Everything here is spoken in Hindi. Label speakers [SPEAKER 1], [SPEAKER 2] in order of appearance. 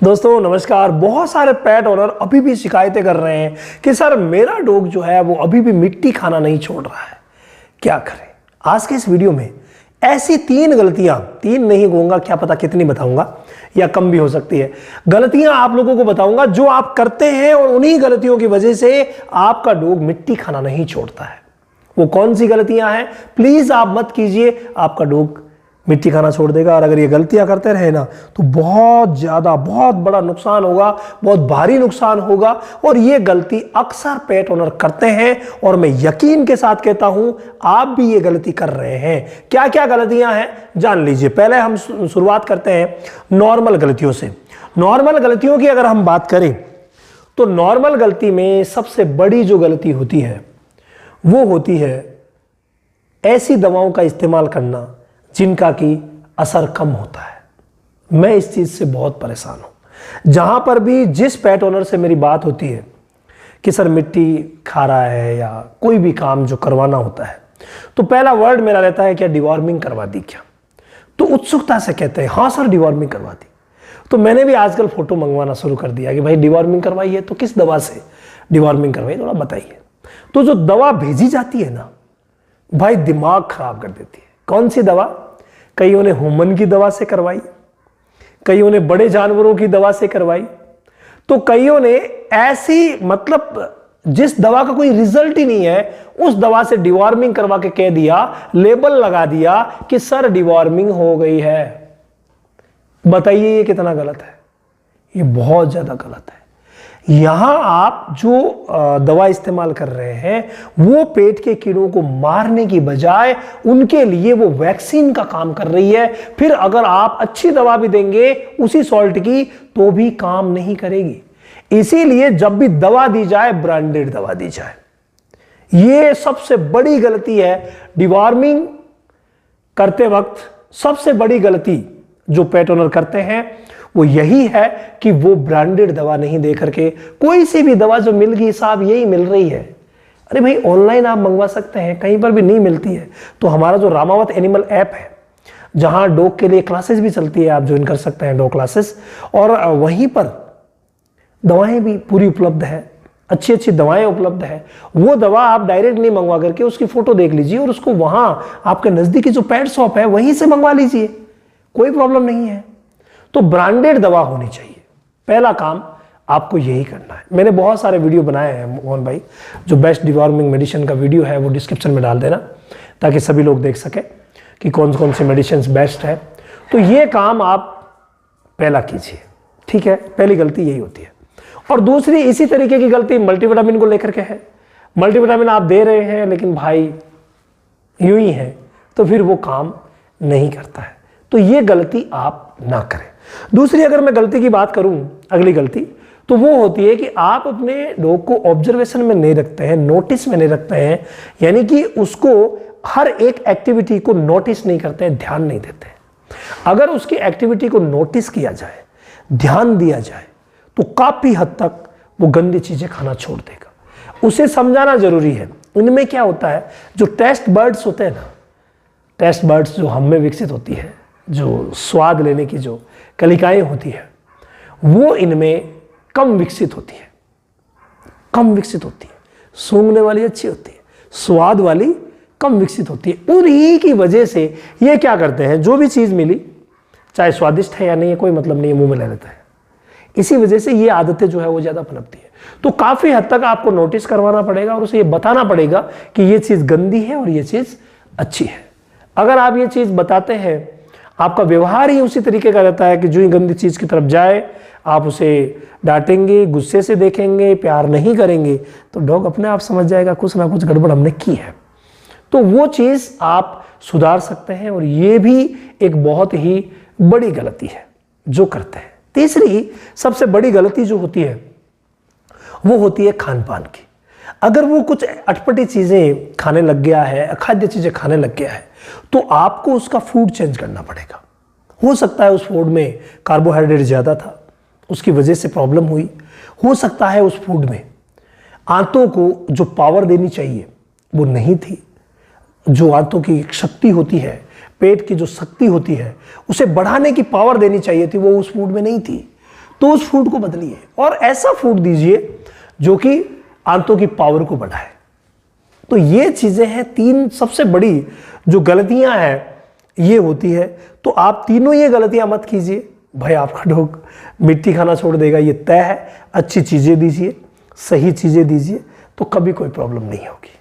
[SPEAKER 1] दोस्तों नमस्कार। बहुत सारे पेट ओनर अभी भी शिकायतें कर रहे हैं कि सर मेरा डॉग जो है वो अभी भी मिट्टी खाना नहीं छोड़ रहा है, क्या करें। आज के इस वीडियो में ऐसी 3 गलतियां, 3 नहीं कहूंगा, क्या पता कितनी बताऊंगा या कम भी हो सकती है, गलतियां आप लोगों को बताऊंगा जो आप करते हैं और उन्हीं गलतियों की वजह से आपका डॉग मिट्टी खाना नहीं छोड़ता है। वो कौन सी गलतियां हैं प्लीज आप मत कीजिए, आपका डॉग मिट्टी खाना छोड़ देगा। और अगर ये गलतियां करते रहे ना तो बहुत बड़ा नुकसान होगा, बहुत भारी नुकसान होगा। और ये गलती अक्सर पेट ओनर करते हैं और मैं यकीन के साथ कहता हूं आप भी ये गलती कर रहे हैं। क्या क्या गलतियां हैं जान लीजिए। पहले हम शुरुआत करते हैं नॉर्मल गलतियों से। नॉर्मल गलतियों की अगर हम बात करें तो नॉर्मल गलती में सबसे बड़ी जो गलती होती है वो होती है ऐसी दवाओं का इस्तेमाल करना जिनका कि असर कम होता है। मैं इस चीज से बहुत परेशान हूं। जहां पर भी जिस पेट ओनर से मेरी बात होती है कि सर मिट्टी खा रहा है या कोई भी काम जो करवाना होता है तो पहला वर्ड मेरा रहता है क्या डिवॉर्मिंग करवा दी क्या। तो उत्सुकता से कहते हैं हाँ सर डिवॉर्मिंग करवा दी। तो मैंने भी आजकल फोटो मंगवाना शुरू कर दिया कि भाई डिवॉर्मिंग करवाइए। तो किस दवा से डिवॉर्मिंग करवाइए थोड़ा बताइए। तो जो दवा भेजी जाती है ना भाई दिमाग खराब कर देती है। कौन सी दवा? कईयों ने ह्यूमन की दवा से करवाई, कईयों ने बड़े जानवरों की दवा से करवाई, तो कईयों ने ऐसी मतलब जिस दवा का कोई रिजल्ट ही नहीं है उस दवा से डिवॉर्मिंग करवा के कह दिया, लेबल लगा दिया कि सर डिवॉर्मिंग हो गई है। बताइए ये कितना गलत है। ये बहुत ज्यादा गलत है। यहां आप जो दवा इस्तेमाल कर रहे हैं वो पेट के कीड़ों को मारने की बजाय उनके लिए वो वैक्सीन का काम कर रही है। फिर अगर आप अच्छी दवा भी देंगे उसी सॉल्ट की तो भी काम नहीं करेगी। इसीलिए जब भी दवा दी जाए ब्रांडेड दवा दी जाए। ये सबसे बड़ी गलती है डिवॉर्मिंग करते वक्त। सबसे बड़ी गलती जो पेट ओनर करते हैं वो यही है कि वो ब्रांडेड दवा नहीं दे करके कोई सी भी दवा जो मिल गई साहब यही मिल रही है। अरे भाई ऑनलाइन आप मंगवा सकते हैं, कहीं पर भी नहीं मिलती है तो हमारा जो रामावत एनिमल ऐप है जहां डॉग के लिए क्लासेस भी चलती है, आप ज्वाइन कर सकते हैं डॉग क्लासेस। और वहीं पर दवाएं भी पूरी उपलब्ध है, अच्छी अच्छी दवाएं उपलब्ध है। वो दवा आप डायरेक्ट नहीं मंगवा करके उसकी फोटो देख लीजिए और उसको वहां आपके नजदीकी जो पेट शॉप है वहीं से मंगवा लीजिए, कोई प्रॉब्लम नहीं है। तो ब्रांडेड दवा होनी चाहिए। पहला काम आपको यही करना है। मैंने बहुत सारे वीडियो बनाए हैं मोहन भाई, जो बेस्ट डिवॉर्मिंग मेडिसिन का वीडियो है वो डिस्क्रिप्शन में डाल देना ताकि सभी लोग देख सके कि कौन कौन सी मेडिसिन बेस्ट है। तो ये काम आप पहला कीजिए, ठीक है। पहली गलती यही होती है। और दूसरी इसी तरीके की गलती मल्टीविटामिन को लेकर के है। मल्टीविटामिन आप दे रहे हैं लेकिन भाई यूं ही है तो फिर वो काम नहीं करता है। तो ये गलती आप ना करें। दूसरी अगर मैं गलती की बात करूं, अगली गलती तो वो होती है कि आप अपने डॉग को ऑब्जर्वेशन में नहीं रखते हैं, नोटिस में नहीं रखते हैं। यानी कि उसको हर एक एक्टिविटी को नोटिस नहीं करते हैं, ध्यान नहीं देते हैं। अगर उसकी एक्टिविटी को नोटिस किया जाए, ध्यान दिया जाए तो काफी हद तक वो गंदी चीजें खाना छोड़ देगा। उसे समझाना जरूरी है। इनमें क्या होता है, जो टेस्ट बर्ड्स होते हैं ना, टेस्ट बर्ड्स जो हम में विकसित होती है, जो स्वाद लेने की जो कलिकाएं होती है वो इनमें कम विकसित होती है, कम विकसित होती है। सूंघने वाली अच्छी होती है, स्वाद वाली कम विकसित होती है। उन्हीं की वजह से ये क्या करते हैं, जो भी चीज मिली चाहे स्वादिष्ट है या नहीं है कोई मतलब नहीं है, मुंह में ले लेता है। इसी वजह से ये आदतें जो है वो ज्यादा पनपती है। तो काफी हद तक आपको नोटिस करवाना पड़ेगा और उसे ये बताना पड़ेगा कि ये चीज गंदी है और ये चीज अच्छी है। अगर आप ये चीज बताते हैं, आपका व्यवहार ही उसी तरीके का रहता है कि जो ही गंदी चीज की तरफ जाए आप उसे डांटेंगे, गुस्से से देखेंगे, प्यार नहीं करेंगे तो डॉग अपने आप समझ जाएगा कुछ ना कुछ गड़बड़ हमने की है। तो वो चीज आप सुधार सकते हैं और ये भी एक बहुत ही बड़ी गलती है जो करते हैं। तीसरी सबसे बड़ी गलती जो होती है वो होती है खान पान की। अगर वो कुछ अटपटी चीजें खाने लग गया है, अखाद्य चीजें खाने लग गया है तो आपको उसका फूड चेंज करना पड़ेगा। हो सकता है उस फूड में कार्बोहाइड्रेट ज्यादा था, उसकी वजह से प्रॉब्लम हुई। हो सकता है उस फूड में आंतों को जो पावर देनी चाहिए वो नहीं थी। जो आंतों की शक्ति होती है, पेट की जो शक्ति होती है, उसे बढ़ाने की पावर देनी चाहिए थी, वो उस फूड में नहीं थी। तो उस फूड को बदलिए और ऐसा फूड दीजिए जो कि आंतों की पावर को बढ़ाए। तो ये चीजें हैं 3 सबसे बड़ी जो गलतियां हैं ये होती है। तो आप तीनों ये गलतियां मत कीजिए, भाई आपका डॉग मिट्टी खाना छोड़ देगा ये तय है। अच्छी चीजें दीजिए, सही चीजें दीजिए, तो कभी कोई प्रॉब्लम नहीं होगी।